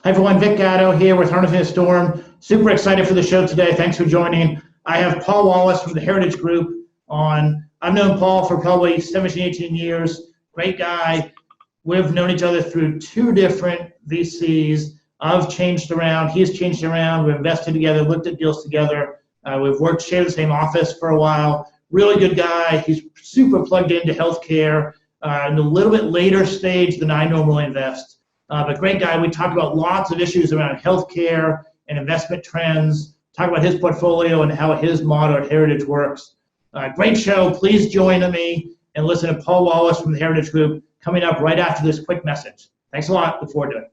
Hi everyone, Vic Gatto here with Harnessing the Storm. Super excited for the show today. Thanks for joining. I have Paul Wallace from the Heritage Group on. I've known Paul for probably 17, 18 years. Great guy. We've known each other through two different VCs. I've changed around. He's changed around. We've invested together, looked at deals together. We've shared the same office for a while. Really good guy. He's super plugged into healthcare in a little bit later stage than I normally invest. But great guy. We talk about lots of issues around healthcare and investment trends, talk about his portfolio and how his model at Heritage works. Great show. Please join me and listen to Paul Wallace from the Heritage Group coming up right after this quick message. Thanks a lot. Look forward to it.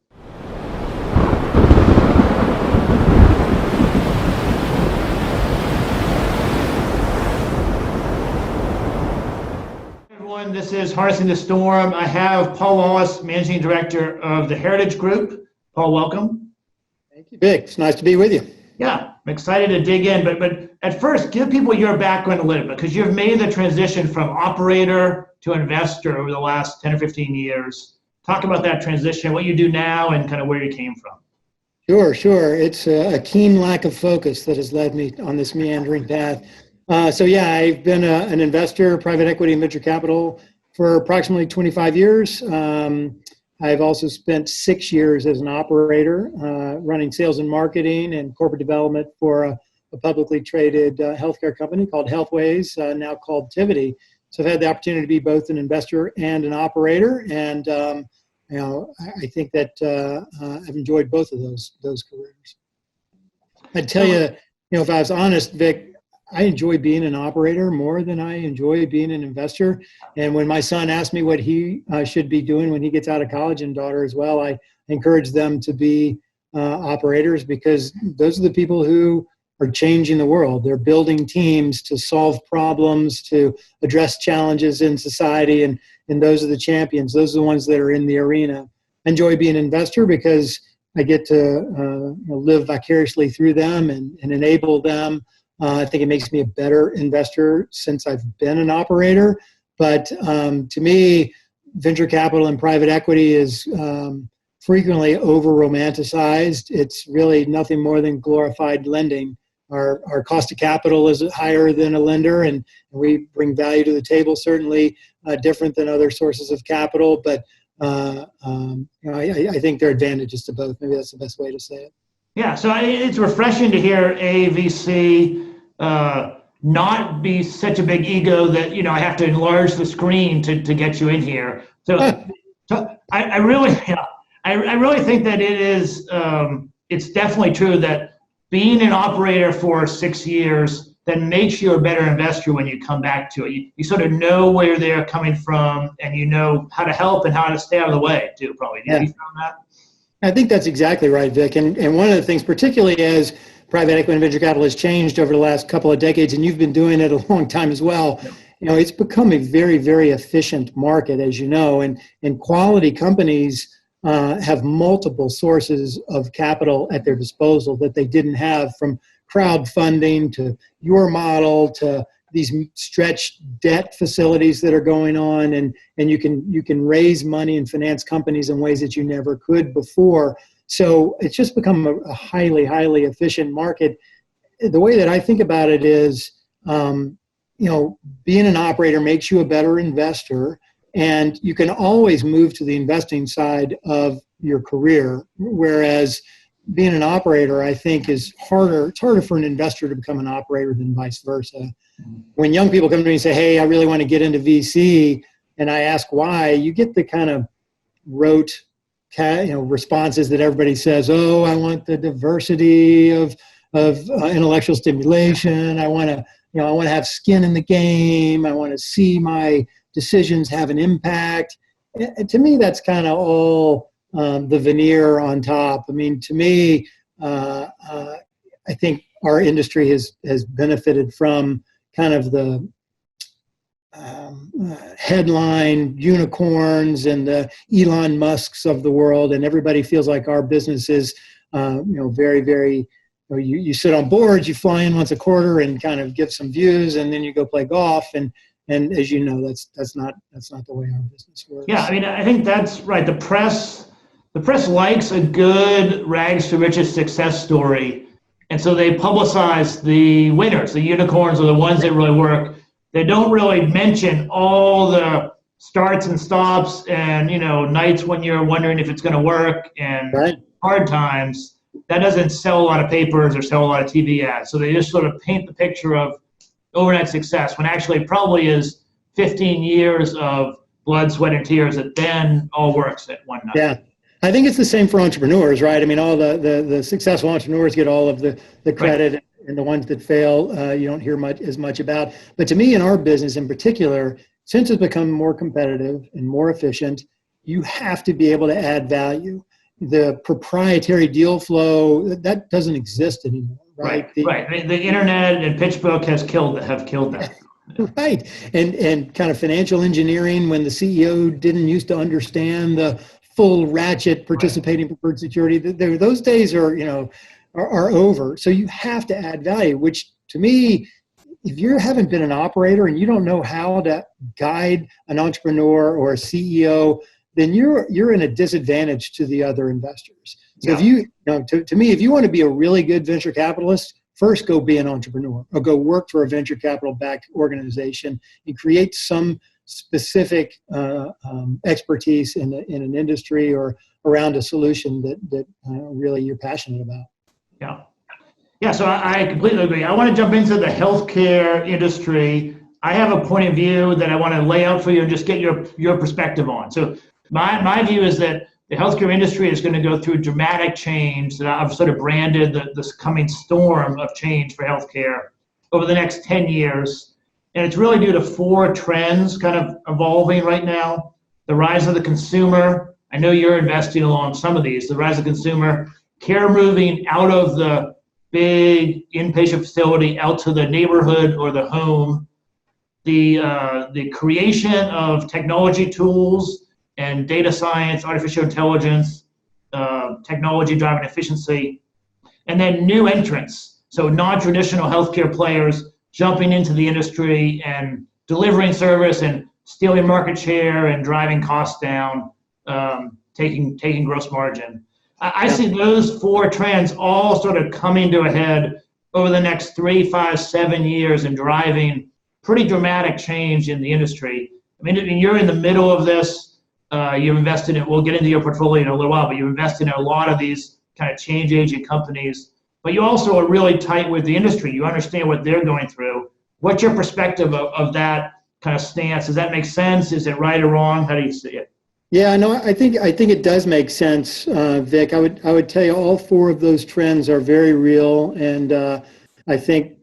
This is Harnessing the Storm. I have Paul Wallace, Managing Director of the Heritage Group. Paul, welcome. Thank you, Vic. It's nice to be with you. Yeah, I'm excited to dig in, but at first, give people your background a little bit, because you've made the transition from operator to investor over the last 10 or 15 years. Talk about that transition, what you do now, and kind of where you came from. Sure. It's a keen lack of focus that has led me on this meandering path. I've been an investor, private equity and venture capital for approximately 25 years. I've also spent 6 years as an operator, running sales and marketing and corporate development for a publicly traded healthcare company called Healthways, now called Tivity. So I've had the opportunity to be both an investor and an operator, and I think that I've enjoyed both of those careers. I'd tell you, if I was honest, Vic, I enjoy being an operator more than I enjoy being an investor. And when my son asked me what he should be doing when he gets out of college, and daughter as well, I encourage them to be operators, because those are the people who are changing the world. They're building teams to solve problems, to address challenges in society, and those are the champions. Those are the ones that are in the arena. I enjoy being an investor because I get to live vicariously through them and enable them. I think it makes me a better investor since I've been an operator. But to me, venture capital and private equity is frequently over-romanticized. It's really nothing more than glorified lending. Our cost of capital is higher than a lender, and we bring value to the table, certainly different than other sources of capital. But I think there are advantages to both. Maybe that's the best way to say it. Yeah, so it's refreshing to hear AVC not be such a big ego that I have to enlarge the screen to get you in here. So I really think that it is it's definitely true that being an operator for 6 years then makes you a better investor when you come back to it. You sort of know where they're coming from, and you know how to help and how to stay out of the way too. Probably. Have you found that? I think that's exactly right, Vic. And one of the things, particularly as private equity and venture capital has changed over the last couple of decades, and you've been doing it a long time as well, it's become a very, very efficient market, as you know, and quality companies have multiple sources of capital at their disposal that they didn't have, from crowdfunding to your model to these stretched debt facilities that are going on, and you can raise money and finance companies in ways that you never could before. So it's just become a highly, highly efficient market. The way that I think about it is, being an operator makes you a better investor, and you can always move to the investing side of your career, whereas being an operator, I think, is harder. It's harder for an investor to become an operator than vice versa. When young people come to me and say, hey, I really want to get into VC, and I ask why, you get the kind of rote responses that everybody says, oh, I want the diversity of intellectual stimulation. I want to have skin in the game. I want to see my decisions have an impact. And to me, that's kind of all the veneer on top. I mean, to me, I think our industry has benefited from kind of the headline unicorns and the Elon Musks of the world, and everybody feels like our business is, very, very. You sit on boards, you fly in once a quarter and kind of give some views, and then you go play golf. And as you know, that's not the way our business works. Yeah, I mean, I think that's right. The press the press likes a good rags to riches success story. And so they publicize the winners, the unicorns are the ones that really work. They don't really mention all the starts and stops and, nights when you're wondering if it's going to work and Right. hard times. That doesn't sell a lot of papers or sell a lot of TV ads. So they just sort of paint the picture of overnight success when actually it probably is 15 years of blood, sweat, and tears that then all works at one night. Yeah. I think it's the same for entrepreneurs, right? I mean, all the successful entrepreneurs get all of the credit, right, and the ones that fail, you don't hear as much about. But to me, in our business in particular, since it's become more competitive and more efficient, you have to be able to add value. The proprietary deal flow, that doesn't exist anymore, right? Right. I mean, the internet and PitchBook have killed that. Right. And kind of financial engineering when the CEO didn't used to understand the full ratchet participating preferred security. Those days are over. So you have to add value, which to me, if you haven't been an operator and you don't know how to guide an entrepreneur or a CEO, then you're in a disadvantage to the other investors. So to me, if you want to be a really good venture capitalist, first go be an entrepreneur or go work for a venture capital backed organization and create some specific expertise in an industry or around a solution that really you're passionate about. Yeah, so I completely agree. I want to jump into the healthcare industry. I have a point of view that I want to lay out for you and just get your perspective on. So my view is that the healthcare industry is going to go through dramatic change that I've sort of branded this coming storm of change for healthcare over the next 10 years. And it's really due to 4 trends kind of evolving right now. The rise of the consumer. I know you're investing along some of these. The rise of the consumer, care moving out of the big inpatient facility out to the neighborhood or the home. The creation of technology tools and data science, artificial intelligence, technology driving efficiency, and then new entrants. So non-traditional healthcare players jumping into the industry and delivering service and stealing market share and driving costs down, taking gross margin. I see those 4 trends all sort of coming to a head over the next 3, 5, 7 years and driving pretty dramatic change in the industry. I mean, you're in the middle of this. You've invested in, we'll get into your portfolio in a little while, but you've invested in a lot of these kind of change agent companies. But you also are really tight with the industry. You understand what they're going through. What's your perspective of that kind of stance? Does that make sense? Is it right or wrong? How do you see it? Yeah, no, I think it does make sense, Vic. I would tell you all 4 of those trends are very real and I think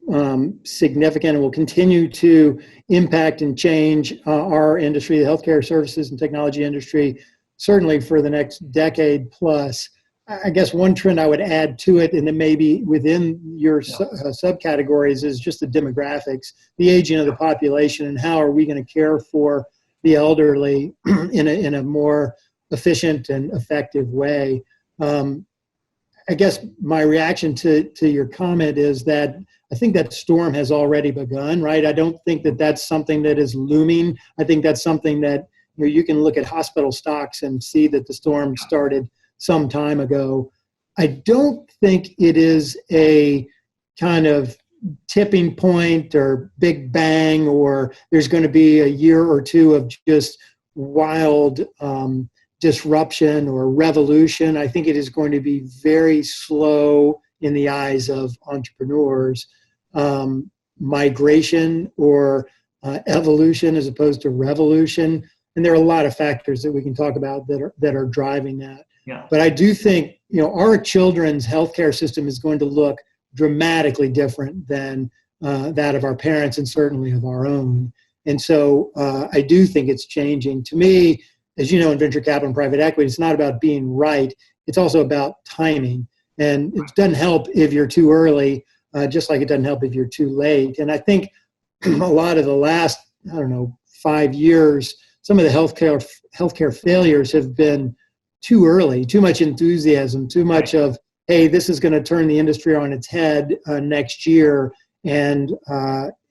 significant and will continue to impact and change our industry, the healthcare services and technology industry, certainly for the next decade plus. I guess one trend I would add to it, and then maybe within your subcategories, is just the demographics, the aging of the population, and how are we going to care for the elderly in a more efficient and effective way. I guess my reaction to your comment is that I think that storm has already begun, right? I don't think that that's something that is looming. I think that's something that you can look at hospital stocks and see that the storm started some time ago. I don't think it is a kind of tipping point or big bang, or there's going to be a year or 2 of just wild disruption or revolution. I think it is going to be very slow in the eyes of entrepreneurs. Migration or evolution as opposed to revolution. And there are a lot of factors that we can talk about that are driving that. Yeah. But I do think, our children's healthcare system is going to look dramatically different than that of our parents and certainly of our own. And so I do think it's changing. To me, as you know, in venture capital and private equity, it's not about being right. It's also about timing. And it doesn't help if you're too early, just like it doesn't help if you're too late. And I think a lot of the last, 5 years, some of the healthcare failures have been too early, too much enthusiasm, too much of, hey, this is going to turn the industry on its head next year. And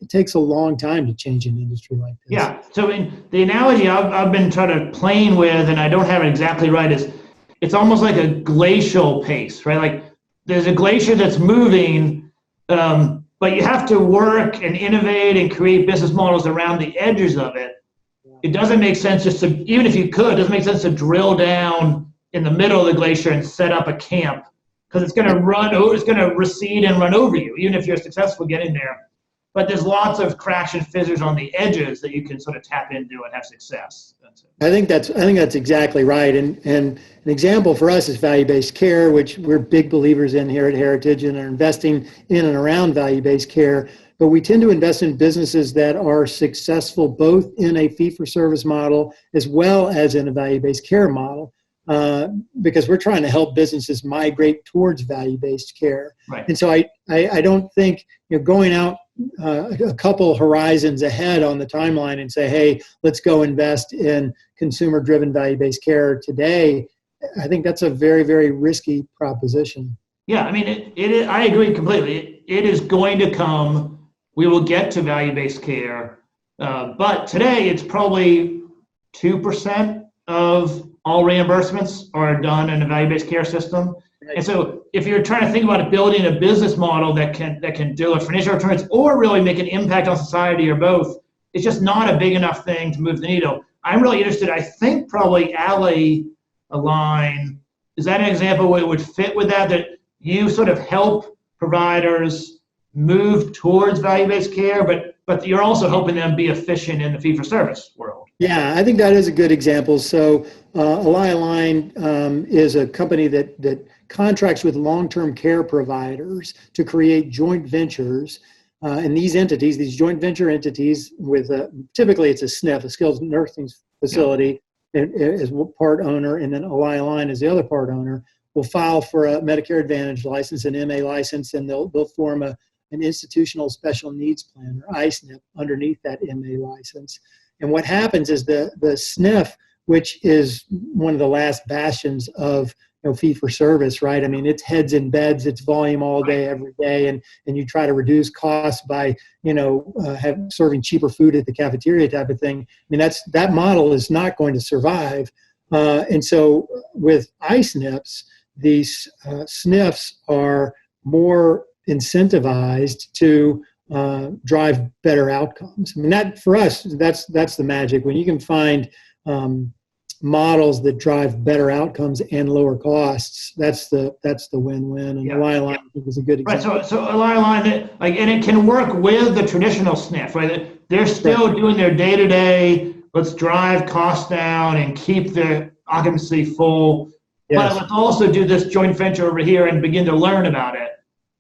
it takes a long time to change an industry like this. Yeah. So in the analogy I've been trying to playing with, and I don't have it exactly right, is it's almost like a glacial pace, right? Like there's a glacier that's moving, but you have to work and innovate and create business models around the edges of it. It doesn't make sense just to, even if you could, it doesn't make sense to drill down in the middle of the glacier and set up a camp, because it's going to it's going to recede and run over you, even if you're successful getting there. But there's lots of cracks and fissures on the edges that you can sort of tap into and have success. I think that's exactly right. And an example for us is value-based care, which we're big believers in here at Heritage and are investing in and around value-based care. But we tend to invest in businesses that are successful both in a fee-for-service model as well as in a value-based care model, because we're trying to help businesses migrate towards value-based care. Right. And so I don't think going out a couple horizons ahead on the timeline and say, hey, let's go invest in consumer-driven value-based care today, I think that's a very, very risky proposition. Yeah, I mean, I agree completely. It is going to come. We will get to value-based care, but today it's probably 2% of all reimbursements are done in a value-based care system. And so if you're trying to think about building a business model that can deliver financial returns or really make an impact on society or both, it's just not a big enough thing to move the needle. I'm really interested. I think probably Align, is that an example where it would fit with that you sort of help providers move towards value-based care, but you're also helping them be efficient in the fee-for-service world? Yeah, I think that is a good example. So Align is a company that contracts with long-term care providers to create joint ventures. And these joint venture entities with typically it's a SNF, a skilled nursing facility, is part owner, and then Align is the other part owner, will file for a Medicare Advantage license, an MA license, and they'll form an institutional special needs plan, or ISNP, underneath that MA license. And what happens is the SNF, which is one of the last bastions of fee for service, right? I mean, it's heads in beds, it's volume all day, every day, and you try to reduce costs by serving cheaper food at the cafeteria type of thing. I mean, that model is not going to survive. And so with ISNPs, these SNFs are more incentivized to drive better outcomes. I mean, that for us, that's the magic. When you can find models that drive better outcomes and lower costs, that's the win-win. And Align is a good example. Right. So Align, and it can work with the traditional SNF, right? They're still doing their day-to-day. Let's drive costs down and keep the occupancy full. Yes. But let's also do this joint venture over here and begin to learn about it,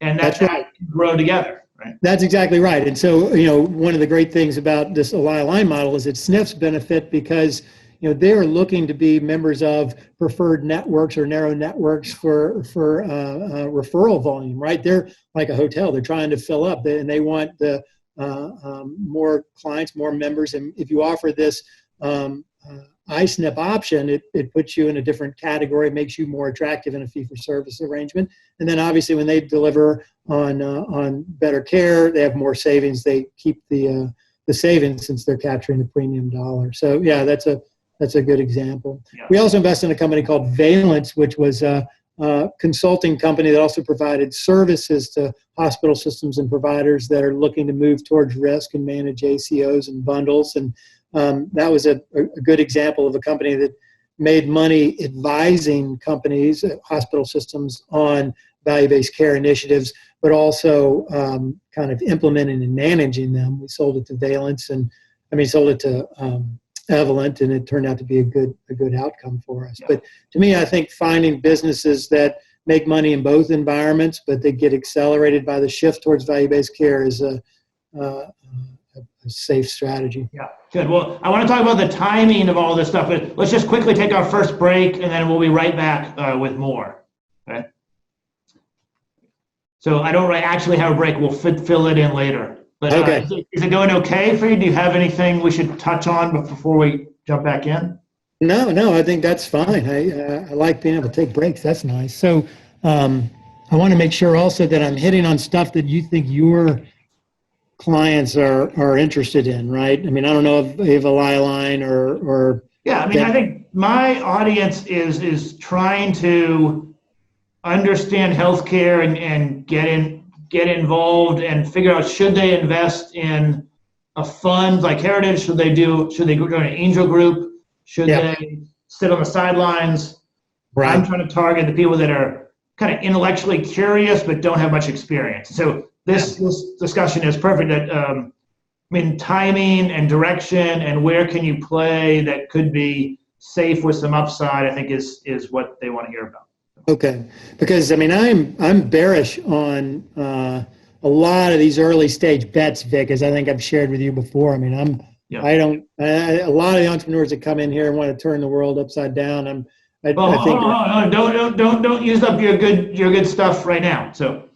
and that's right. Grow together. Right. That's exactly right. And so, one of the great things about this Align model is that SNFs benefit because, they are looking to be members of preferred networks or narrow networks for referral volume, right? They're like a hotel. They're trying to fill up, and they want the more clients, more members. And if you offer this ISNP option, it puts you in a different category, makes you more attractive in a fee-for-service arrangement. And then obviously when they deliver on better care, they have more savings. They keep the savings since they're capturing the premium dollar. So yeah, that's a good example. Yeah. We also invest in a company called Valence, which was a consulting company that also provided services to hospital systems and providers that are looking to move towards risk and manage ACOs and bundles. And that was a good example of a company that made money advising companies, hospital systems, on value-based care initiatives, but also kind of implementing and managing them. We sold it to Valence, sold it to Evolent, and it turned out to be a good outcome for us. Yeah. But to me, I think finding businesses that make money in both environments, but they get accelerated by the shift towards value-based care is a safe strategy. Yeah, good. Well, I want to talk about the timing of all this stuff, but let's just quickly take our first break, and then we'll be right back with more. Okay. So I don't actually have a break. We'll fill it in later. But okay. Is it going okay for you? Do you have anything we should touch on before we jump back in? No, I think that's fine. I like being able to take breaks. That's nice. So I want to make sure also that I'm hitting on stuff that you think your clients are interested in, right? I mean, I don't know if Align or yeah, I mean, I think my audience is trying to understand healthcare and get involved and figure out, should they invest in a fund like Heritage? Should they go to an angel group? Should they sit on the sidelines? Right. I'm trying to target the people that are kind of intellectually curious but don't have much experience. So this discussion is perfect. That timing and direction and where can you play that could be safe with some upside, I think is what they want to hear about. Okay, because I'm bearish on a lot of these early stage bets, Vic, as I think I've shared with you before. A lot of the entrepreneurs that come in here and want to turn the world upside down. Don't use up your good stuff right now. So.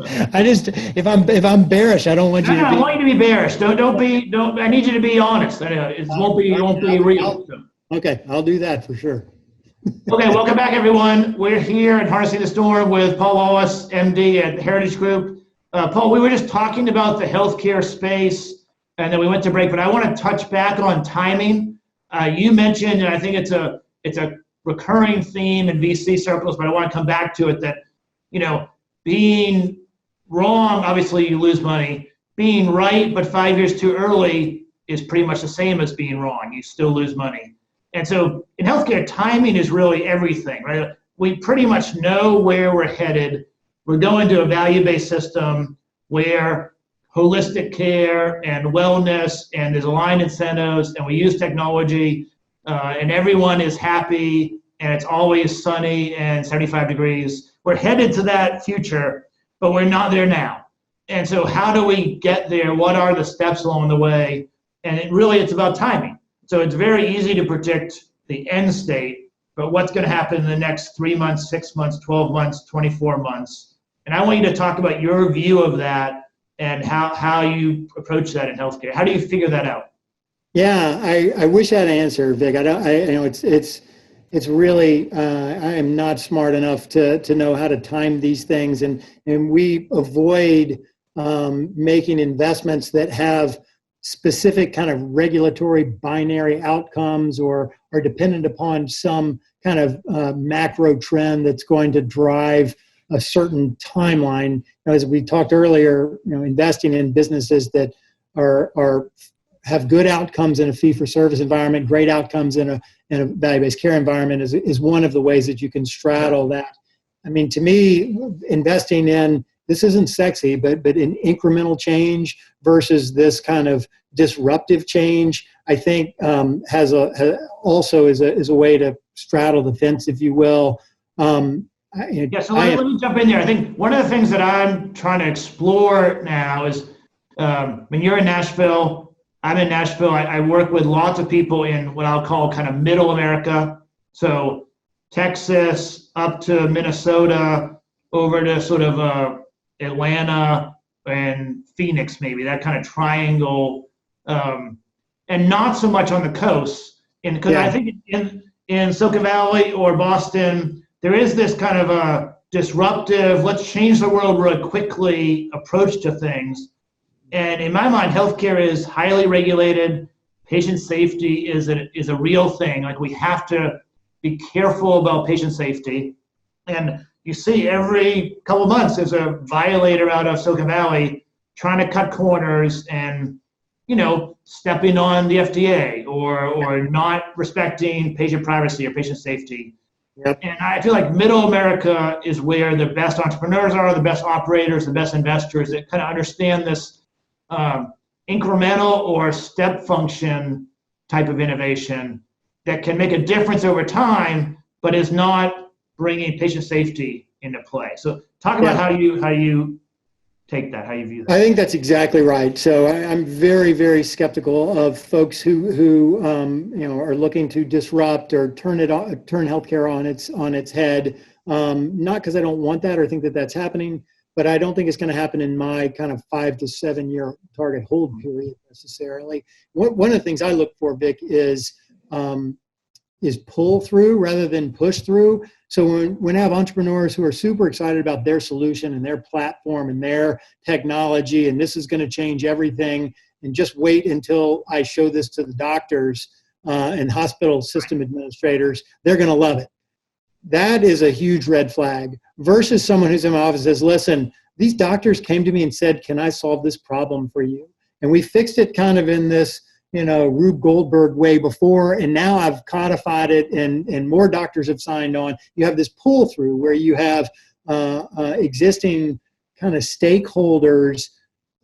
if I'm bearish, I don't want you to be. I want you to be bearish. Don't. I need you to be honest. It won't be real. Okay, I'll do that for sure. Okay, welcome back, everyone. We're here at Harnessing the Storm with Paul Wallace, MD at Heritage Group. Paul, we were just talking about the healthcare space, and then we went to break. But I want to touch back on timing. You mentioned, and I think it's a recurring theme in VC circles, but I want to come back to it that being wrong, obviously you lose money. Being right, but 5 years too early is pretty much the same as being wrong. You still lose money. And so in healthcare, timing is really everything, right? We pretty much know where we're headed. We're going to a value-based system where holistic care and wellness and there's aligned incentives and we use technology and everyone is happy and it's always sunny and 75 degrees. We're headed to that future, but we're not there now. And so how do we get there? What are the steps along the way? And it's about timing. So it's very easy to predict the end state, but what's going to happen in the next 3 months, 6 months, 12 months, 24 months. And I want you to talk about your view of that and how you approach that in healthcare. How do you figure that out? Yeah, I wish I had an answer, Vic. It's really, I am not smart enough to know how to time these things. And we avoid making investments that have specific kind of regulatory binary outcomes or are dependent upon some kind of macro trend that's going to drive a certain timeline. As we talked earlier, investing in businesses that have good outcomes in a fee-for-service environment, great outcomes in a value-based care environment is one of the ways that you can straddle that. To me, investing in, this isn't sexy, but in incremental change versus this kind of disruptive change, I think also is a way to straddle the fence, if you will. So let me jump in there. I think one of the things that I'm trying to explore now is, when you're in Nashville, I'm in Nashville, I work with lots of people in what I'll call kind of middle America. So Texas up to Minnesota, over to sort of Atlanta and Phoenix, maybe that kind of triangle, and not so much on the coast. Because I think in Silicon Valley or Boston, there is this kind of a disruptive, let's change the world really quickly approach to things. And in my mind, healthcare is highly regulated. Patient safety is a real thing. Like, we have to be careful about patient safety. And you see every couple of months there's a violator out of Silicon Valley trying to cut corners and, stepping on the FDA or not respecting patient privacy or patient safety. Yep. And I feel like middle America is where the best entrepreneurs are, the best operators, the best investors that kind of understand this incremental or step function type of innovation that can make a difference over time, but is not bringing patient safety into play. So talk about how you take that, how you view that. I think that's exactly right. So I'm very, very skeptical of folks who are looking to disrupt or turn healthcare on its head. Not because I don't want that or think that that's happening, but I don't think it's going to happen in my kind of 5 to 7 year target hold period necessarily. One of the things I look for, Vic, is pull through rather than push through. So when I have entrepreneurs who are super excited about their solution and their platform and their technology, and this is going to change everything, and just wait until I show this to the doctors, and hospital system administrators, they're going to love it. That is a huge red flag versus someone who's in my office says, listen, these doctors came to me and said, can I solve this problem for you? And we fixed it kind of in this, Rube Goldberg way before, and now I've codified it and more doctors have signed on. You have this pull through where you have existing kind of stakeholders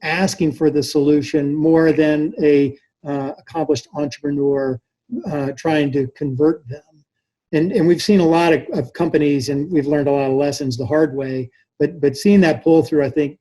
asking for the solution more than a accomplished entrepreneur trying to convert them. And we've seen a lot of companies, and we've learned a lot of lessons the hard way, but seeing that pull through, I think,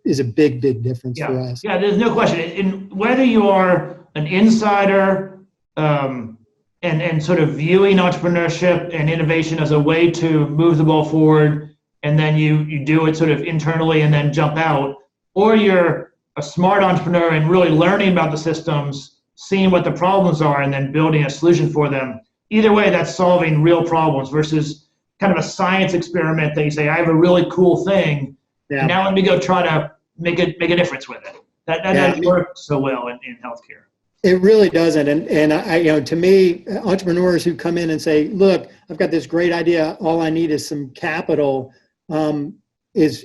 is a big, big difference for us. Yeah, there's no question. In whether you are an insider and sort of viewing entrepreneurship and innovation as a way to move the ball forward, and then you do it sort of internally and then jump out, or you're a smart entrepreneur and really learning about the systems, seeing what the problems are, and then building a solution for them. Either way, that's solving real problems versus kind of a science experiment that you say, I have a really cool thing, and now let me go try to make a difference with it. That doesn't work so well in healthcare. It really doesn't. And I, to me, entrepreneurs who come in and say, look, I've got this great idea, all I need is some capital, that's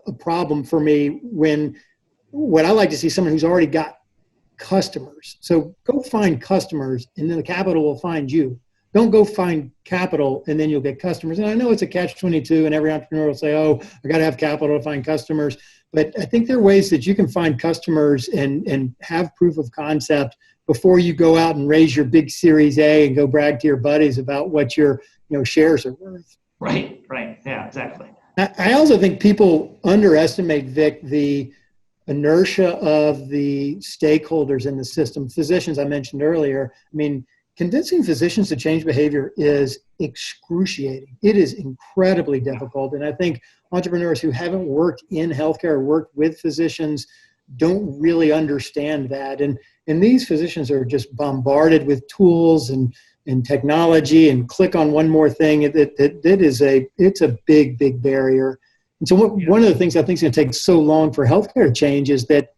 a problem for me. When what I like to see someone who's already got customers. So go find customers and then the capital will find you. Don't go find capital and then you'll get customers. And I know it's a catch-22 and every entrepreneur will say, oh, I got to have capital to find customers. But I think there are ways that you can find customers and have proof of concept before you go out and raise your big Series A and go brag to your buddies about what your shares are worth. Right. Yeah, exactly. I also think people underestimate, Vic, the inertia of the stakeholders in the system. Physicians, I mentioned earlier. I mean, convincing physicians to change behavior is excruciating. It is incredibly difficult. And I think entrepreneurs who haven't worked in healthcare or worked with physicians don't really understand that. And these physicians are just bombarded with tools and technology and click on one more thing. It's a big, big barrier. And so one of the things I think is going to take so long for healthcare to change is that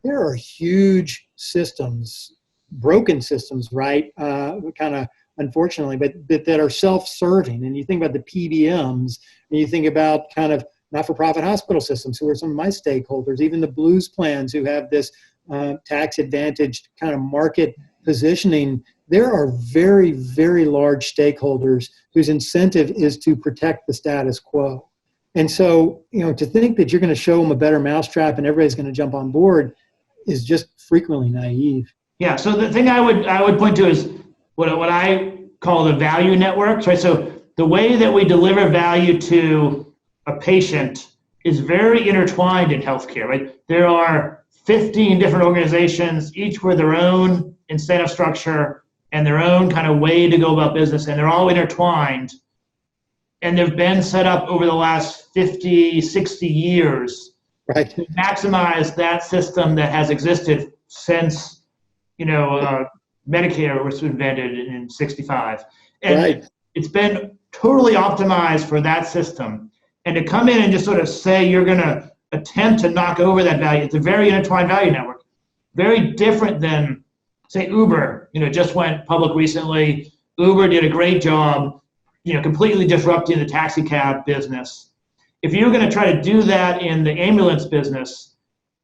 there are huge systems, broken systems, right? Kind of unfortunately, but that are self-serving. And you think about the PBMs, and you think about kind of not-for-profit hospital systems, who are some of my stakeholders, even the Blues plans who have this tax-advantaged kind of market positioning. There are very, very large stakeholders whose incentive is to protect the status quo. And so, to think that you're going to show them a better mousetrap and everybody's going to jump on board is just frequently naive. Yeah. So the thing I would point to is what I call the value networks, right? So the way that we deliver value to a patient is very intertwined in healthcare, right? There are 15 different organizations, each with their own incentive structure and their own kind of way to go about business, and they're all intertwined. And they've been set up over the last 50, 60 years, right, to maximize that system that has existed since, Medicare was invented in 65. And right. It's been totally optimized for that system. And to come in and just sort of say you're going to attempt to knock over that value, it's a very intertwined value network. Very different than, say, Uber, just went public recently. Uber did a great job completely disrupting the taxi cab business. If you're going to try to do that in the ambulance business,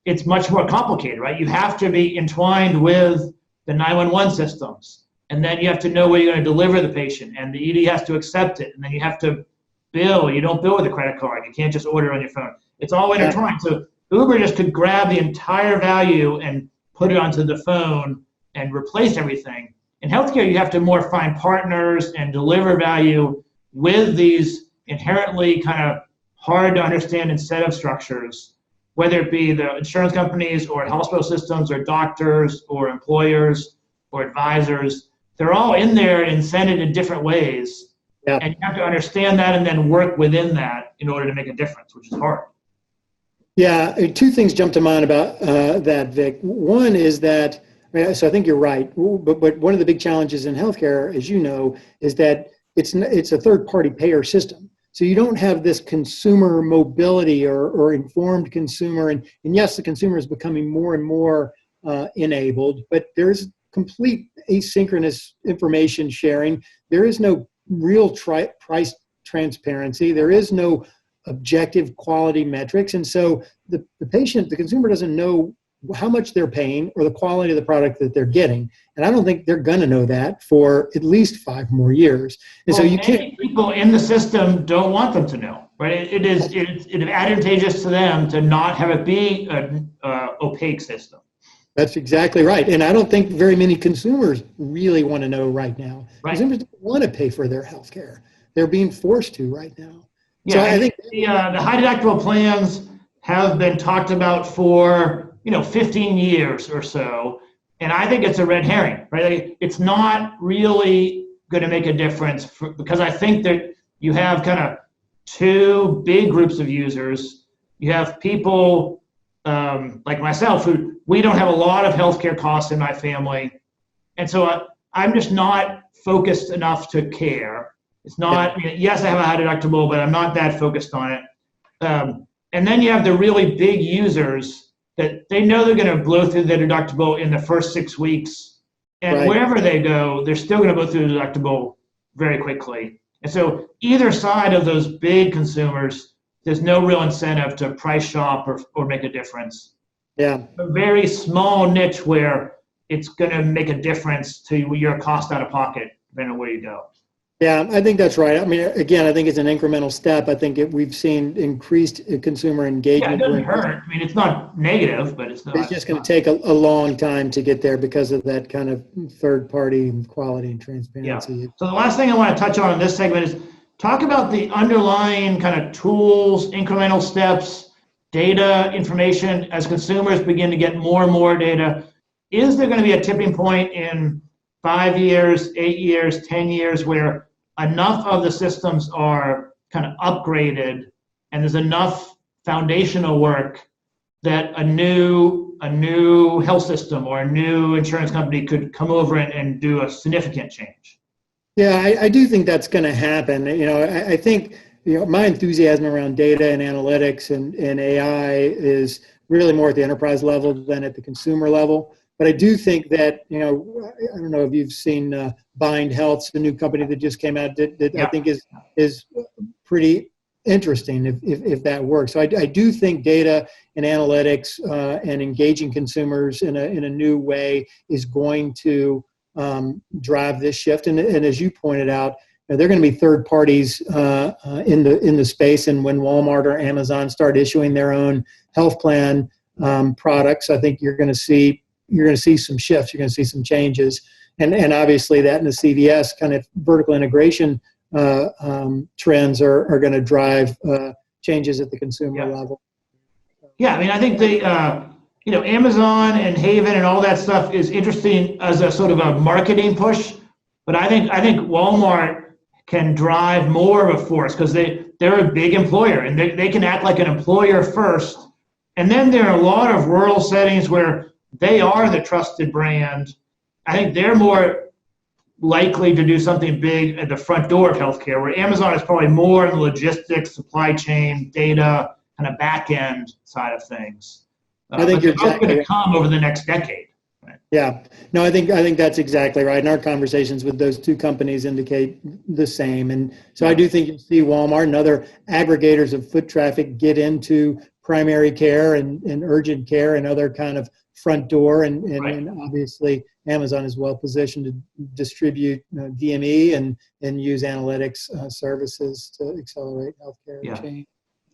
it's much more complicated, right? You have to be entwined with the 911 systems, and then you have to know where you're going to deliver the patient, and the ED has to accept it, and then you have to bill. You don't bill with a credit card. You can't just order on your phone. It's all intertwined. So Uber just could grab the entire value and put it onto the phone and replace everything. In healthcare, you have to more find partners and deliver value with these inherently kind of hard to understand incentive structures, whether it be the insurance companies or hospital systems or doctors or employers or advisors. They're all in there and incented in different ways. Yeah. And you have to understand that and then work within that in order to make a difference, which is hard. Yeah, two things jump to mind about that, Vic. One is that, so I think you're right, but one of the big challenges in healthcare, as you know, is that it's a third-party payer system. So you don't have this consumer mobility or informed consumer. And yes, the consumer is becoming more and more enabled, but there's complete asynchronous information sharing. There is no real price transparency. There is no objective quality metrics. And so the consumer doesn't know how much they're paying or the quality of the product that they're getting. And I don't think they're going to know that for at least 5 more years. And so you can't. People in the system don't want them to know, right? It is advantageous to them to not have it be an opaque system. That's exactly right. And I don't think very many consumers really want to know right now. Right. Consumers don't want to pay for their health care. They're being forced to right now. Yeah, so I think the high deductible plans have been talked about for 15 years or so, and I think it's a red herring, right? Like, it's not really going to make a difference because I think that you have kind of 2 big groups of users. You have people like myself who we don't have a lot of healthcare costs in my family, and so I'm just not focused enough to care. It's not, yes, I have a high deductible, but I'm not that focused on it. And then you have the really big users that they know they're going to blow through the deductible in the first 6 weeks. And right. Wherever they go, they're still going to blow through the deductible very quickly. And so either side of those big consumers, there's no real incentive to price shop or make a difference. Yeah. A very small niche where it's going to make a difference to your cost out of pocket, depending on where you go. Yeah, I think that's right. I mean, again, I think it's an incremental step. I think we've seen increased consumer engagement. Yeah, it doesn't hurt. I mean, it's not negative, but it's not. It's just going to take a long time to get there because of that kind of third-party quality and transparency. Yeah. So the last thing I want to touch on in this segment is talk about the underlying kind of tools, incremental steps, data, information. As consumers begin to get more and more data, is there going to be a tipping point in 5 years, 8 years, 10 years where enough of the systems are kind of upgraded and there's enough foundational work that a new health system or a new insurance company could come over and do a significant change? Yeah, I do think that's going to happen. I think my enthusiasm around data and analytics and AI is really more at the enterprise level than at the consumer level. But I do think that, I don't know if you've seen Bind Health's the new company that just came out that I think is pretty interesting if that works. So I do think data and analytics and engaging consumers in a new way is going to drive this shift. And as you pointed out, there are going to be third parties in the space. And when Walmart or Amazon start issuing their own health plan products, I think you're going to see some shifts. You're going to see some changes, and obviously that in the CVS kind of vertical integration trends are going to drive changes at the consumer level. Yeah, I mean, I think the Amazon and Haven and all that stuff is interesting as a sort of a marketing push, but I think Walmart can drive more of a force because they're a big employer and they can act like an employer first, and then there are a lot of rural settings where they are the trusted brand. I think they're more likely to do something big at the front door of healthcare, where Amazon is probably more in the logistics, supply chain, data, kind of back end side of things. I think you're exactly going to come over the next decade. Right? Yeah, no, I think that's exactly right. And our conversations with those 2 companies indicate the same. And so I do think you'll see Walmart and other aggregators of foot traffic get into primary care and urgent care and other kind of front door, and obviously Amazon is well positioned to distribute DME and use analytics services to accelerate healthcare change.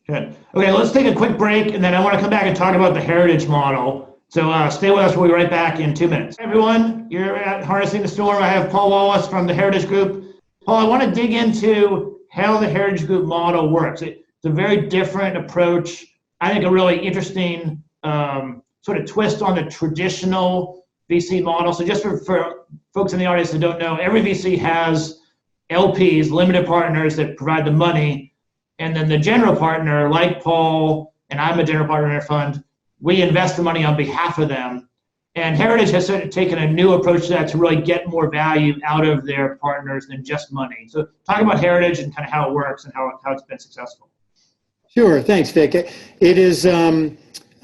Good. Okay, let's take a quick break, and then I want to come back and talk about the heritage model. So stay with us. We'll be right back in 2 minutes. Hey everyone, you're at Harnessing the Storm. I have Paul Wallace from the Heritage Group. Paul, I want to dig into how the Heritage Group model works. It's a very different approach. I think a really interesting sort of twist on the traditional VC model. So just for folks in the audience that don't know, every VC has LPs, limited partners that provide the money, and then the general partner, like Paul, and I'm a general partner in our fund, we invest the money on behalf of them. And Heritage has sort of taken a new approach to that to really get more value out of their partners than just money. So talk about Heritage and kind of how it works and how it's been successful. Sure, thanks, Vic. It is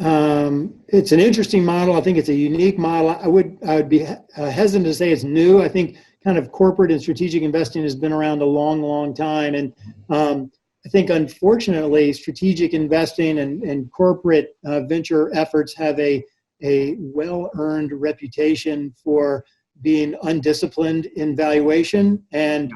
it's an interesting model. I think it's a unique model. I would be hesitant to say it's new. I think kind of corporate and strategic investing has been around a long, long time. And I think, unfortunately, strategic investing and corporate venture efforts have a well-earned reputation for being undisciplined in valuation and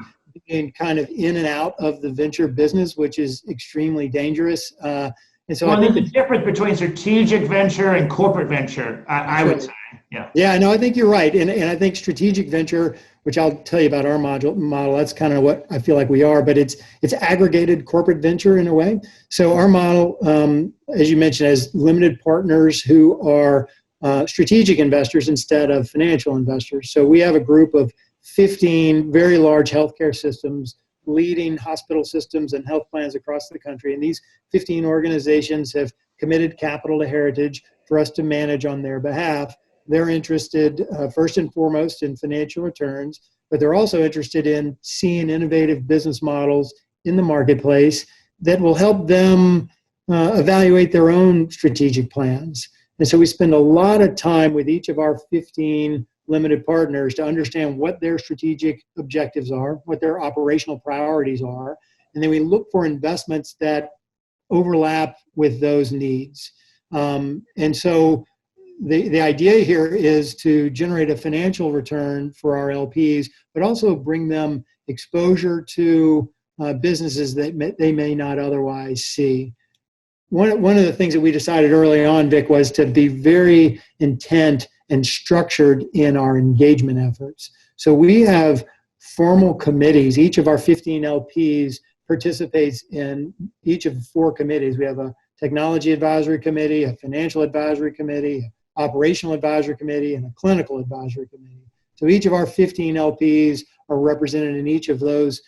being kind of in and out of the venture business, which is extremely dangerous. And so well, I think there's a difference between strategic venture and corporate venture, I would say. Yeah. Yeah, no, I think you're right. And I think strategic venture, which I'll tell you about our model, that's kind of what I feel like we are, but it's aggregated corporate venture in a way. So our model, as you mentioned, has limited partners who are strategic investors instead of financial investors. So we have a group of 15 very large healthcare systems, leading hospital systems and health plans across the country. And these 15 organizations have committed capital to Heritage for us to manage on their behalf. They're interested, first and foremost, in financial returns, but they're also interested in seeing innovative business models in the marketplace that will help them evaluate their own strategic plans. And so we spend a lot of time with each of our 15 limited partners to understand what their strategic objectives are, what their operational priorities are, and then we look for investments that overlap with those needs. And so the idea here is to generate a financial return for our LPs, but also bring them exposure to businesses that they may not otherwise see. One of the things that we decided early on, Vic, was to be very intent and structured in our engagement efforts. So we have formal committees. Each of our 15 LPs participates in each of the 4 committees. We have a technology advisory committee, a financial advisory committee, an operational advisory committee, and a clinical advisory committee. So each of our 15 LPs are represented in each of those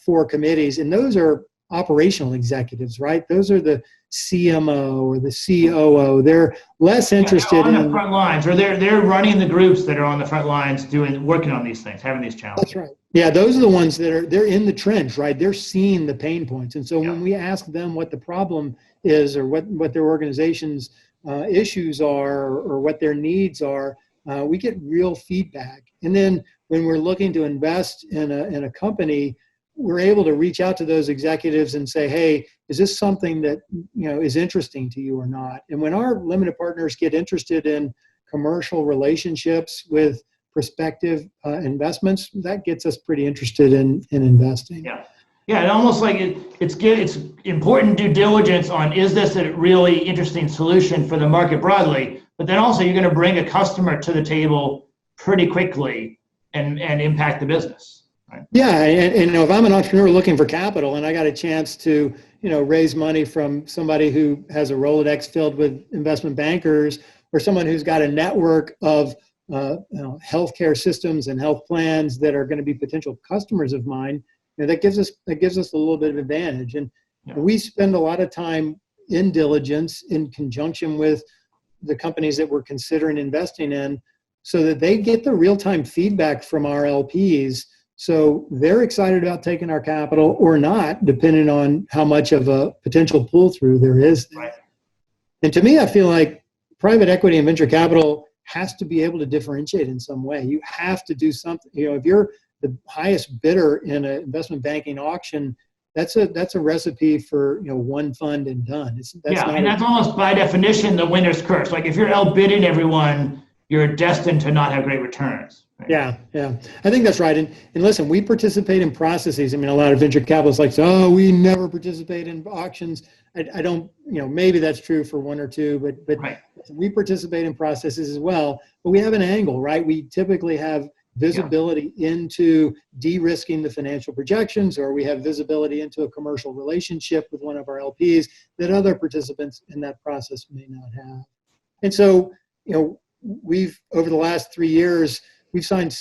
4 committees, and those are operational executives, right? Those are the CMO or the COO. They're less interested in the front lines, or they're running the groups that are on the front lines working on these things, having these challenges. That's right. Yeah, those are the ones that they're in the trench, right? They're seeing the pain points. And so when we ask them what the problem is or what their organization's issues are or what their needs are, we get real feedback. And then when we're looking to invest in a company, we're able to reach out to those executives and say, hey, is this something that is interesting to you or not? And when our limited partners get interested in commercial relationships with prospective investments, that gets us pretty interested in investing. Yeah, and almost like it's important due diligence on, is this a really interesting solution for the market broadly? But then also you're going to bring a customer to the table pretty quickly and impact the business. Right? Yeah, and if I'm an entrepreneur looking for capital and I got a chance to raise money from somebody who has a Rolodex filled with investment bankers, or someone who's got a network of healthcare systems and health plans that are going to be potential customers of mine, that gives us a little bit of advantage. And we spend a lot of time in diligence in conjunction with the companies that we're considering investing in, so that they get the real-time feedback from our LPs. So they're excited about taking our capital or not, depending on how much of a potential pull-through there is. Right. And to me, I feel like private equity and venture capital has to be able to differentiate in some way. You have to do something. If you're the highest bidder in an investment banking auction, that's a recipe for one fund and done. That's almost by definition the winner's curse. Like if you're outbidding everyone, you're destined to not have great returns. Right? Yeah. I think that's right. And listen, we participate in processes. I mean, a lot of venture capitalists like, we never participate in auctions. I don't, maybe that's true for 1 or 2, but right. We participate in processes as well. But we have an angle, right? We typically have visibility into de-risking the financial projections, or we have visibility into a commercial relationship with one of our LPs that other participants in that process may not have. And so, we've, over the last 3 years, we've signed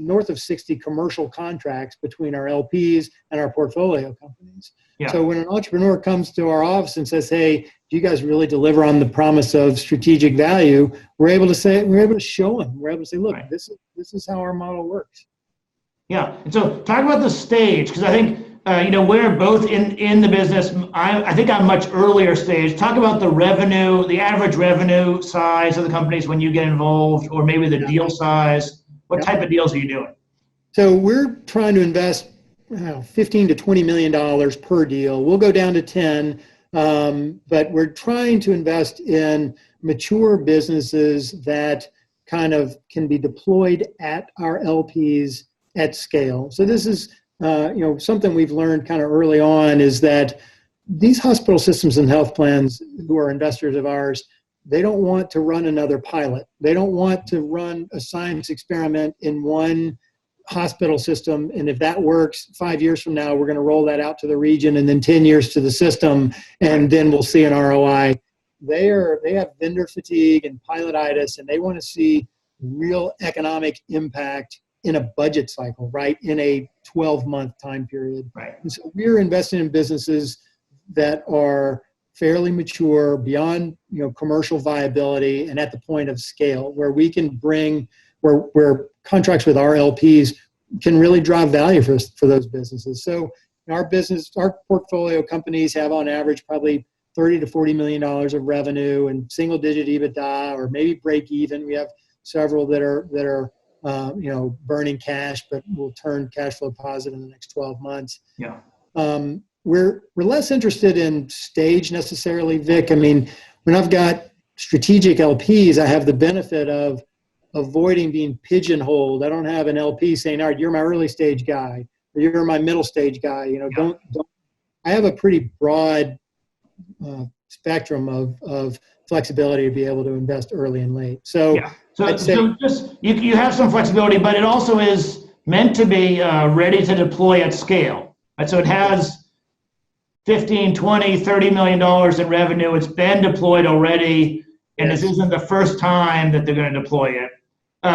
north of 60 commercial contracts between our LPs and our portfolio companies. Yeah. So when an entrepreneur comes to our office and says, hey, do you guys really deliver on the promise of strategic value? We're able to show them. We're able to say, look, right. This is how our model works. Yeah. And so talk about the stage, because I think we're both in the business. I think I'm much earlier stage. Talk about the revenue, the average revenue size of the companies when you get involved, or maybe the deal size. What type of deals are you doing? So we're trying to invest 15 to $20 million per deal. We'll go down to 10, but we're trying to invest in mature businesses that kind of can be deployed at our LPs at scale. So this is, something we've learned kind of early on is that these hospital systems and health plans who are investors of ours, they don't want to run another pilot. They don't want to run a science experiment in one hospital system. And if that works 5 years from now, we're going to roll that out to the region and then 10 years to the system. And then we'll see an ROI. They have vendor fatigue and pilotitis, and they want to see real economic impact in a budget cycle, right? In a 12-month time period. Right. And so we're investing in businesses that are fairly mature, beyond commercial viability, and at the point of scale, where we can bring where contracts with our LPs can really drive value for those businesses. So our portfolio companies have on average probably $30 to $40 million of revenue and single-digit EBITDA, or maybe break even. We have several that are burning cash, but will turn cash flow positive in the next 12 months. Yeah. We're less interested in stage necessarily, Vic. I mean, when I've got strategic LPs, I have the benefit of avoiding being pigeonholed. I don't have an LP saying, all right, you're my early stage guy, or you're my middle stage guy. Don't. I have a pretty broad spectrum of flexibility to be able to invest early and late. So, yeah. So just you have some flexibility, but it also is meant to be ready to deploy at scale. Right? So it has 15, 20, $30 million in revenue. It's been deployed already, and This isn't the first time that they're going to deploy it.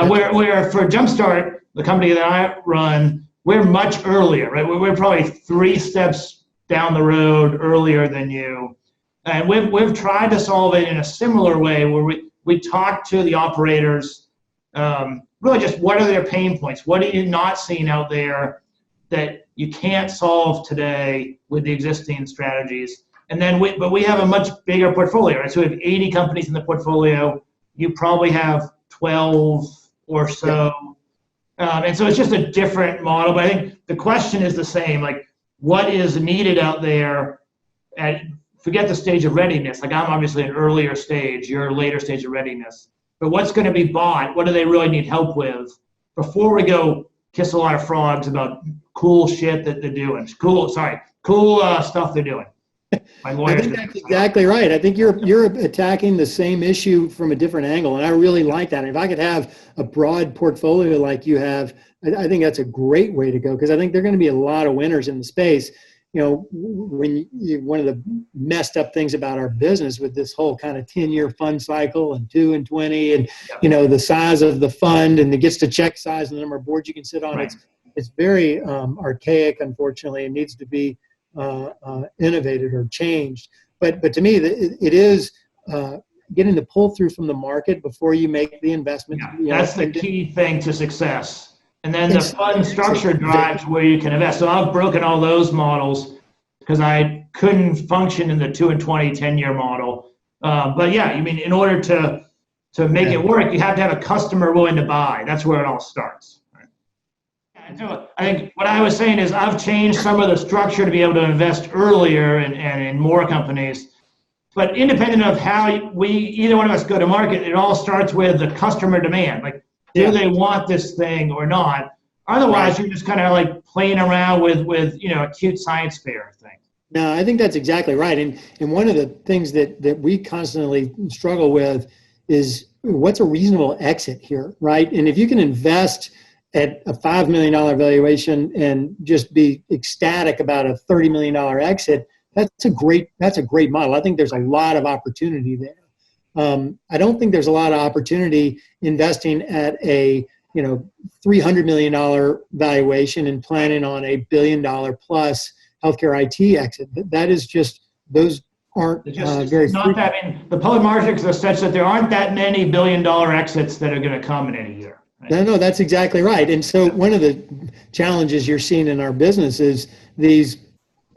Where for Jumpstart, the company that I run, we're much earlier, right? We're probably 3 steps down the road earlier than you. And we've tried to solve it in a similar way where we talk to the operators, really just what are their pain points? What are you not seeing out there that you can't solve today with the existing strategies? And then we have a much bigger portfolio, right? So we have 80 companies in the portfolio. You probably have 12 or so. And so it's just a different model, but I think the question is the same, like what is needed out there forget the stage of readiness. Like I'm obviously an earlier stage, you're a later stage of readiness, but what's going to be bought? What do they really need help with before we go kiss a lot of frogs about cool shit that they're doing? Cool stuff they're doing. I think that's exactly right. I think you're attacking the same issue from a different angle, and I really like that. If I could have a broad portfolio like you have, I think that's a great way to go, because I think there are going to be a lot of winners in the space. One of the messed up things about our business with this whole kind of 10-year fund cycle and 2 and 20 and, the size of the fund and it gets to check size and the number of boards you can sit on. Right. It's very archaic, unfortunately. It needs to be innovated or changed. But to me, it is getting the pull through from the market before you make the investment. Yeah, that's the key thing to success. And then the fund structure drives where you can invest. So I've broken all those models because I couldn't function in the 2 and 20 10-year model. But yeah, I mean, in order to make it work, you have to have a customer willing to buy. That's where it all starts. Right? And so I think what I was saying is I've changed some of the structure to be able to invest earlier and in more companies. But independent of how either one of us go to market, it all starts with the customer demand. Like, do they want this thing or not? Otherwise, you're just kind of like playing around with a cute science fair thing. No, I think that's exactly right. And one of the things that we constantly struggle with is what's a reasonable exit here, right? And if you can invest at a $5 million valuation and just be ecstatic about a $30 million exit, that's a great model. I think there's a lot of opportunity there. I don't think there's a lot of opportunity investing at a $300 million valuation and planning on a $1 billion plus healthcare IT exit. That is just, those aren't very not that. I mean, the public markets are such that there aren't that many $1 billion exits that are going to come in any year. No, that's exactly right. And so one of the challenges you're seeing in our business is these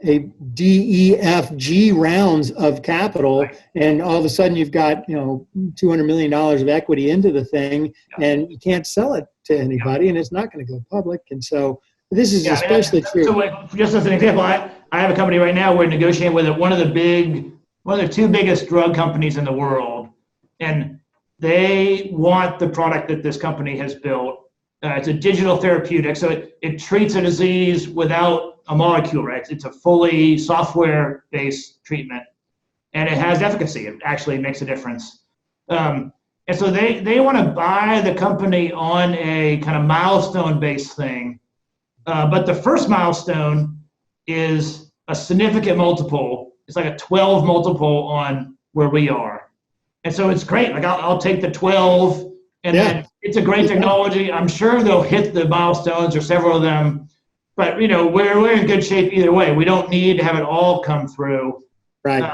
D, E, F, G rounds of capital, and all of a sudden you've got $200 million of equity into the thing, and you can't sell it to anybody, and it's not going to go public. And so this is especially true. So just as an example, I have a company right now. We're negotiating with one of the two biggest drug companies in the world, and they want the product that this company has built. It's a digital therapeutic, so it treats a disease without a molecule, right? It's a fully software-based treatment, and it has efficacy. It actually makes a difference. And so they want to buy the company on a kind of milestone-based thing, but the first milestone is a significant multiple. It's like a 12 multiple on where we are. And so it's great. Like I'll take the 12, and then it's a great technology. I'm sure they'll hit the milestones or several of them, but we're in good shape either way. We don't need to have it all come through. Right.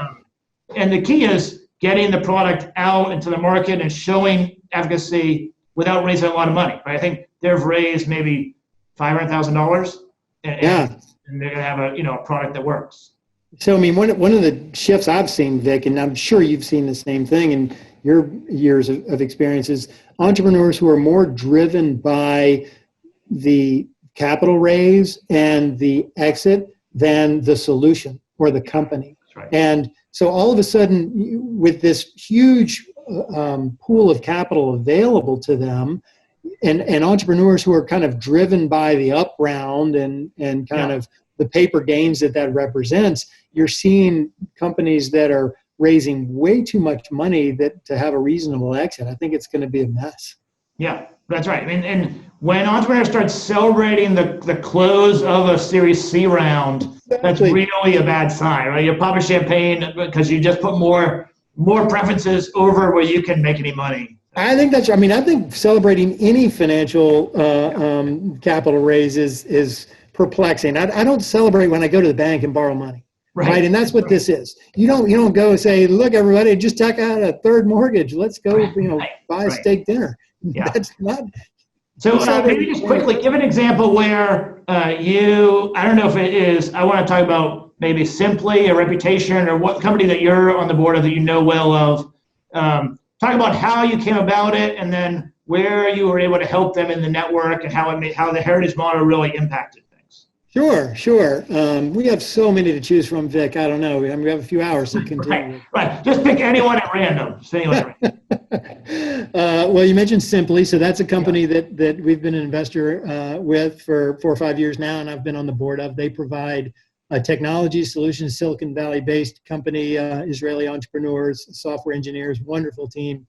And the key is getting the product out into the market and showing efficacy without raising a lot of money. Right? I think they've raised maybe $500,000, and they're gonna have a product that works. So, I mean, one of the shifts I've seen, Vic, and I'm sure you've seen the same thing in your years of experience, is entrepreneurs who are more driven by the capital raise and the exit than the solution or the company. That's right. And so all of a sudden, with this huge pool of capital available to them, and entrepreneurs who are kind of driven by the up round and kind of the paper gains that represents, you're seeing companies that are raising way too much money to have a reasonable exit. I think it's going to be a mess. Yeah, that's right. And when entrepreneurs start celebrating the close of a Series C round, that's really a bad sign, right? You're popping champagne because you just put more preferences over where you can make any money. I think that's. I mean, I think celebrating any financial capital raise is perplexing. I don't celebrate when I go to the bank and borrow money. Right. And that's what this is. You don't go say, look, everybody, just take out a third mortgage. Let's go, buy a steak dinner. Yeah. That's not. So maybe just quickly give an example where I don't know if it is, I want to talk about maybe Simply, a reputation, or what company that you're on the board of that you know well of. Talk about how you came about it, and then where you were able to help them in the network, and how the heritage model really impacted things. Sure. We have so many to choose from, Vic. I don't know. We have a few hours to continue. Right. Just pick anyone at random. Well, you mentioned Simply. So that's a company that we've been an investor with for 4 or 5 years now, and I've been on the board of. They provide technology solutions, Silicon Valley-based company, Israeli entrepreneurs, software engineers, wonderful team.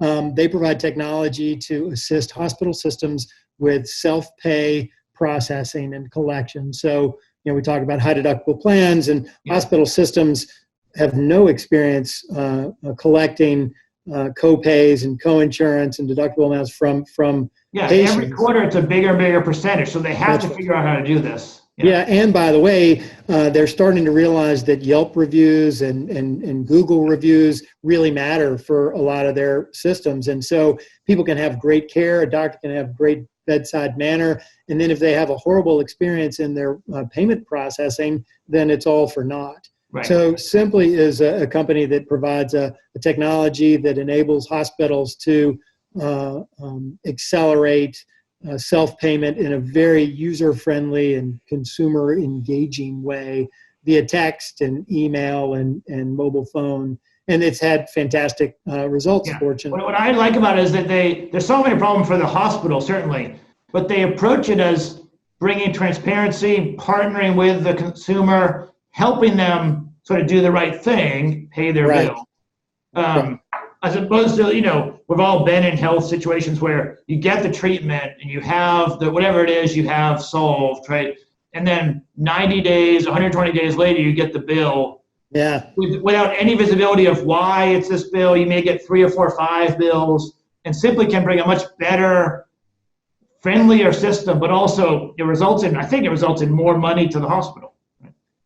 They provide technology to assist hospital systems with self-pay processing and collection. So, we talk about high deductible plans, and hospital systems have no experience collecting co-pays and co-insurance and deductible amounts from patients. Every quarter it's a bigger and bigger percentage, so they have to figure out how to do this. Yeah, and by the way, they're starting to realize that Yelp reviews and Google reviews really matter for a lot of their systems. And so people can have great care, a doctor can have great bedside manner, and then if they have a horrible experience in their payment processing, then it's all for naught. Right. So Simply is a company that provides a technology that enables hospitals to accelerate self-payment in a very user-friendly and consumer-engaging way via text and email and mobile phone. And it's had fantastic results, fortunately. What I like about it is that they're solving a problem for the hospital, certainly, but they approach it as bringing transparency, partnering with the consumer, helping them sort of do the right thing, pay their bill. As opposed to, we've all been in health situations where you get the treatment and you have whatever it is you have solved, right? And then 90 days, 120 days later, you get the bill. Yeah. Without any visibility of why it's this bill. You may get 3 or 4 or 5 bills, and Simply can bring a much better, friendlier system, but also it results in more money to the hospital.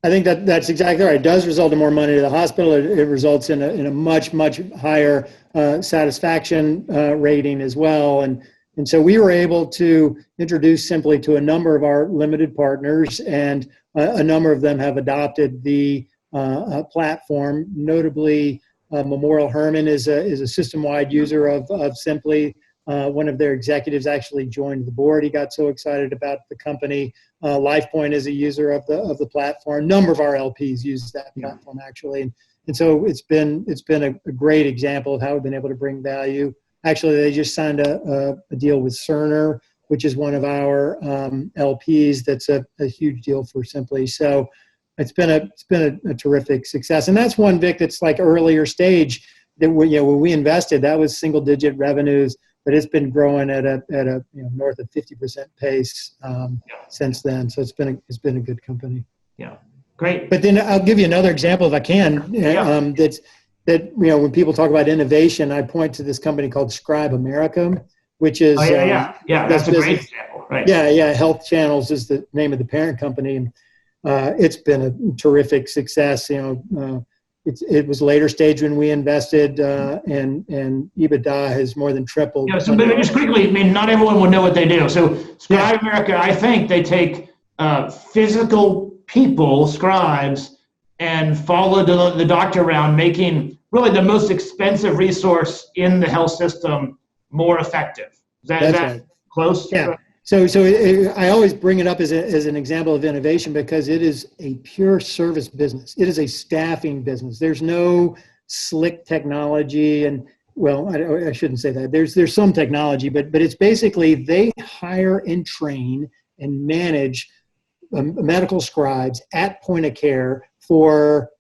I think that's exactly right. It does result in more money to the hospital. It results in a much, much higher satisfaction rating as well. And And so we were able to introduce Simply to a number of our limited partners, and a number of them have adopted the platform. Notably, Memorial Hermann is a system-wide user of Simply. One of their executives actually joined the board. He got so excited about the company. LifePoint is a user of the platform. A number of our LPs use that platform actually, and so it's been a great example of how we've been able to bring value. Actually, they just signed a deal with Cerner, which is one of our LPs. That's a huge deal for Simply. So it's been a terrific success, and that's one, Vic, that's like earlier stage. That when we invested, that was single-digit revenues, but it's been growing at a north of 50% pace since then. So it's been a good company. Yeah, great. But then I'll give you another example if I can. That when people talk about innovation, I point to this company called Scribe America, which is that's a great example, right? Health Channels is the name of the parent company. It's been a terrific success. It was later stage when we invested, and EBITDA has more than tripled. Yeah, so just quickly, not everyone will know what they do. So Scribe America, I think they take physical people, scribes, and follow the doctor around, making really the most expensive resource in the health system more effective. Is that right. Close? Yeah. So I always bring it up as an example of innovation because it is a pure service business. It is a staffing business. There's no slick technology, and well, I shouldn't say that. There's some technology, but it's basically they hire and train and manage medical scribes at point of care for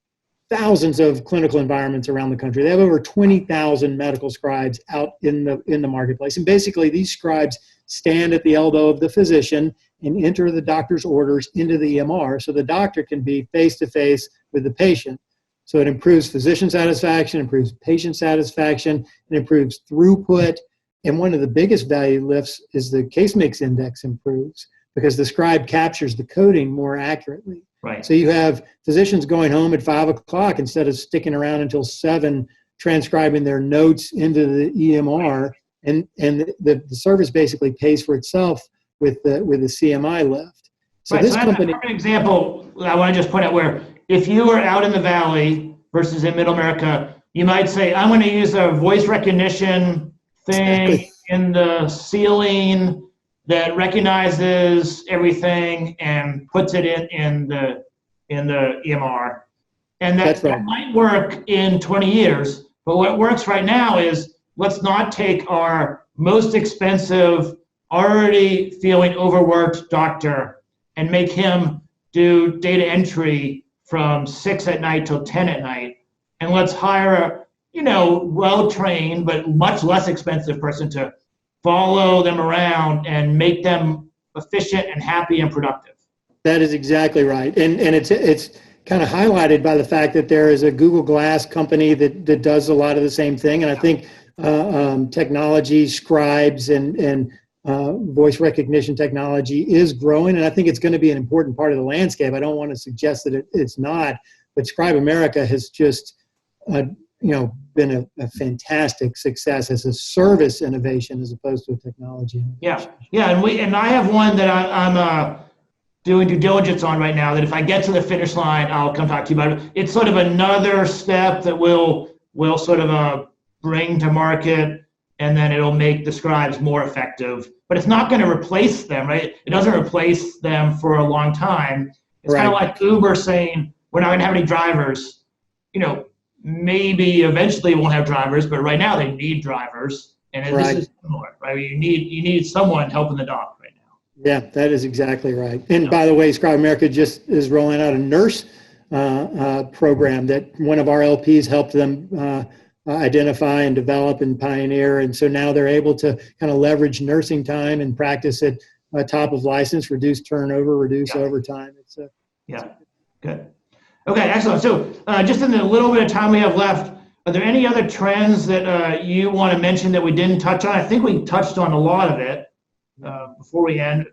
thousands of clinical environments around the country. They have over 20,000 medical scribes out in the marketplace. And basically these scribes stand at the elbow of the physician and enter the doctor's orders into the EMR so the doctor can be face-to-face with the patient. So it improves physician satisfaction, improves patient satisfaction, and improves throughput. And one of the biggest value lifts is the case mix index improves because the scribe captures the coding more accurately. Right. So you have physicians going home at 5 o'clock instead of sticking around until 7, transcribing their notes into the EMR, and the service basically pays for itself with the CMI lift. So this company, that's an example I want to just point out where if you are out in the valley versus in Middle America, you might say, I'm going to use a voice recognition thing in the ceiling that recognizes everything and puts it in the EMR. And that might work in 20 years, but what works right now is let's not take our most expensive, already feeling overworked doctor and make him do data entry from 6 at night till 10 at night. And let's hire a well-trained but much less expensive person to follow them around and make them efficient and happy and productive. That is exactly right. And it's kind of highlighted by the fact that there is a Google Glass company that does a lot of the same thing. And I think technology, scribes, and voice recognition technology is growing. And I think it's going to be an important part of the landscape. I don't want to suggest that it's not, but Scribe America has just been a fantastic success as a service innovation as opposed to a technology innovation. Yeah, and I have one that I'm doing due diligence on right now that if I get to the finish line, I'll come talk to you about it. It's sort of another step that we'll sort of bring to market, and then it'll make the scribes more effective. But it's not going to replace them, right? It doesn't replace them for a long time. It's kind of like Uber saying, we're not going to have any drivers. Maybe eventually won't have drivers, but right now they need drivers, and this is similar, right? You need someone helping the doc right now. Yeah, that is exactly right. And by the way, Scribe America just is rolling out a nurse program that one of our LPs helped them identify and develop and pioneer, and so now they're able to kind of leverage nursing time and practice at top of license, reduce turnover, reduce overtime. Good. Okay, excellent. So just in the little bit of time we have left, are there any other trends that you want to mention that we didn't touch on? I think we touched on a lot of it before we end.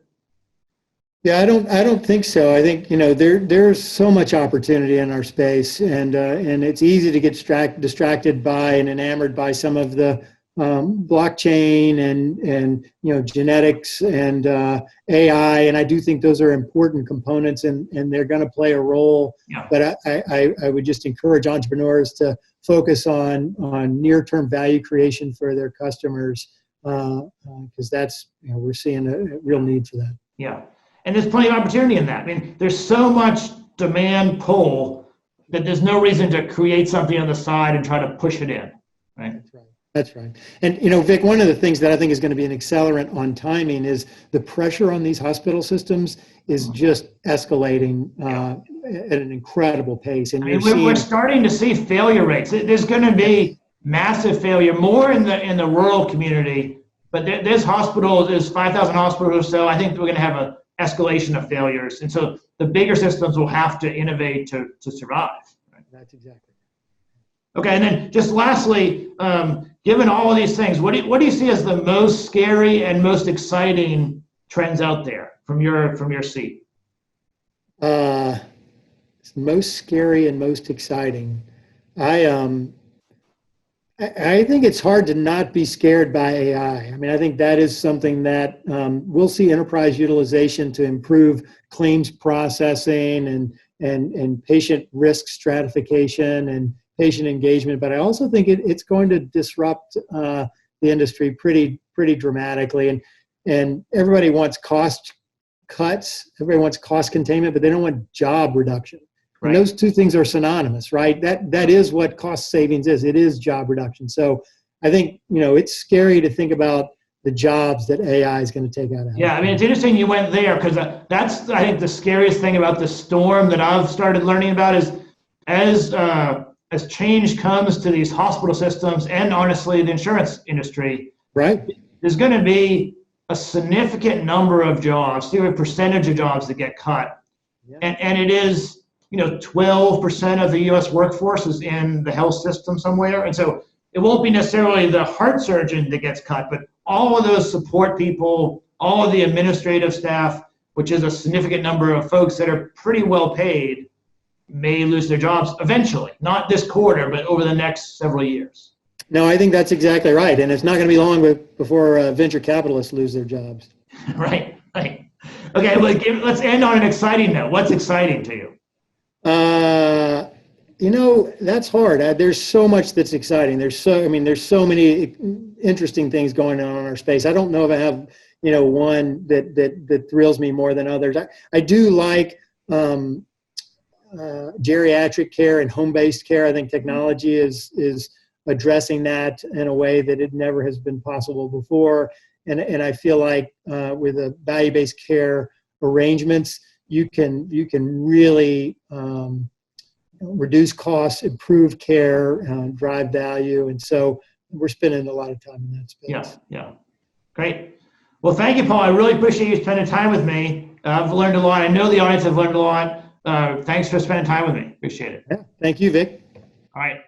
Yeah, I don't think so. I think there's so much opportunity in our space, and it's easy to get distracted by and enamored by some of the blockchain and genetics and AI, and I do think those are important components, and they're going to play a role. Yeah. But I would just encourage entrepreneurs to focus on near-term value creation for their customers, because that's we're seeing a real need for that. Yeah, and there's plenty of opportunity in that. I mean, there's so much demand pull that there's no reason to create something on the side and try to push it in, right? That's right. That's right. And, Vic, one of the things that I think is going to be an accelerant on timing is the pressure on these hospital systems is just escalating at an incredible pace. And we're starting to see failure rates. There's going to be massive failure, more in the rural community, but there's 5,000 hospitals or so. I think we're going to have an escalation of failures. And so the bigger systems will have to innovate to survive. Right? That's exactly. Okay, and then just lastly, given all of these things, what do you see as the most scary and most exciting trends out there from your seat? Most scary and most exciting. I think it's hard to not be scared by AI. I mean, I think that is something that we'll see enterprise utilization to improve claims processing and patient risk stratification and patient engagement, but I also think it's going to disrupt the industry pretty dramatically. And everybody wants cost cuts, everybody wants cost containment, but they don't want job reduction. Right. And those two things are synonymous, right? That is what cost savings is. It is job reduction. So I think it's scary to think about the jobs that AI is going to take out of. Yeah, I mean, it's interesting you went there, because that's, I think, the scariest thing about the storm that I've started learning about is as change comes to these hospital systems and honestly the insurance industry, right? There's going to be a significant number of jobs, a percentage of jobs that get cut. Yeah. And it is, 12% of the US workforce is in the health system somewhere. And so it won't be necessarily the heart surgeon that gets cut, but all of those support people, all of the administrative staff, which is a significant number of folks that are pretty well paid, may lose their jobs eventually, not this quarter, but over the next several years. No, I think that's exactly right. And it's not going to be long before venture capitalists lose their jobs. Right. Okay, let's end on an exciting note. What's exciting to you? That's hard. There's so much that's exciting. There's so many interesting things going on in our space. I don't know if I have, one that thrills me more than others. I do like geriatric care and home-based care. I think technology is addressing that in a way that it never has been possible before. And I feel like with the value-based care arrangements, you can really reduce costs, improve care, drive value. And so we're spending a lot of time in that space. Yeah. Great. Well, thank you, Paul. I really appreciate you spending time with me. I've learned a lot. I know the audience have learned a lot. Thanks for spending time with me. Appreciate it. Yeah. Thank you, Vic. All right.